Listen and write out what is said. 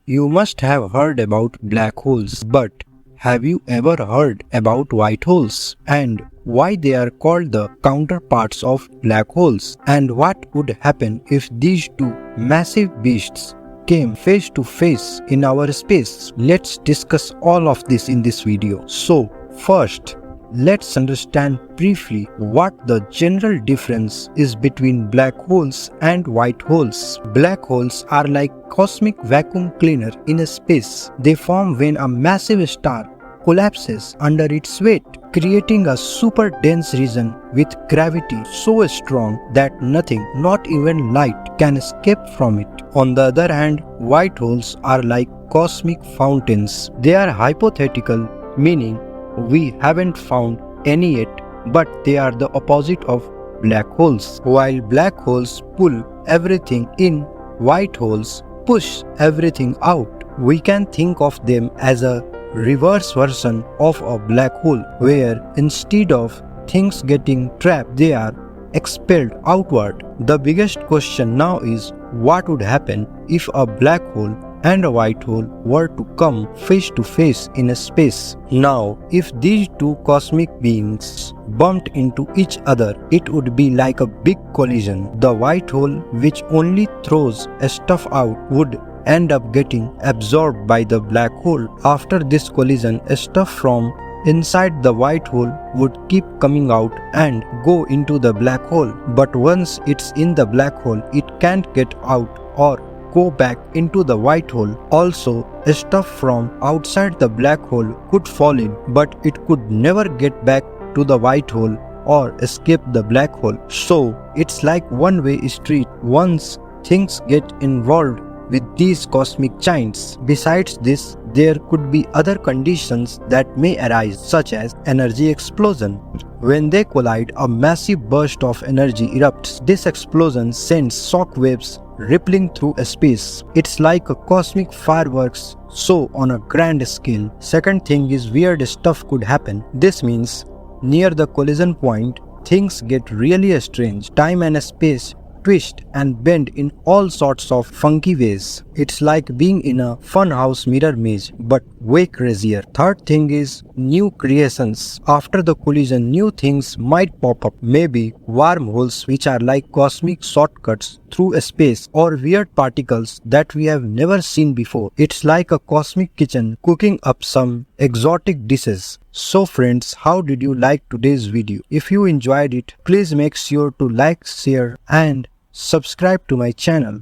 You must have heard about black holes, but have you ever heard about white holes and why they are called the counterparts of black holes? And what would happen if these two massive beasts came face to face in our space? Let's discuss all of this in this video. So, first, let's understand briefly what the general difference is between black holes and white holes. Black holes are like cosmic vacuum cleaner in a space. They form when a massive star collapses under its weight, creating a super dense region with gravity so strong that nothing, not even light, can escape from it. On the other hand, white holes are like cosmic fountains. They are hypothetical, meaning we haven't found any yet, but they are the opposite of black holes. While black holes pull everything in, white holes push everything out. We can think of them as a reverse version of a black hole, where instead of things getting trapped, they are expelled outward. The biggest question now is what would happen if a black hole and a white hole were to come face to face in a space. Now, if these two cosmic beings bumped into each other, it would be like a big collision. The white hole, which only throws stuff out, would end up getting absorbed by the black hole. After this collision, stuff from inside the white hole would keep coming out and go into the black hole. But once it's in the black hole, it can't get out or go back into the white hole. Also, stuff from outside the black hole could fall in, but it could never get back to the white hole or escape the black hole. So, it's like one-way street once things get involved with these cosmic giants. Besides this, there could be other conditions that may arise, such as energy explosion. When they collide, a massive burst of energy erupts. This explosion sends shock waves rippling through space. It's like a cosmic fireworks, so on a grand scale. Second thing is weird stuff could happen. This means near the collision point, things get really strange. Time and space twist and bend in all sorts of funky ways. It's like being in a funhouse mirror maze, but way crazier. Third thing is new creations. After the collision, new things might pop up. Maybe wormholes, which are like cosmic shortcuts through space, or weird particles that we have never seen before. It's like a cosmic kitchen cooking up some exotic dishes. So friends, how did you like today's video? If you enjoyed it, please make sure to like, share and subscribe to my channel.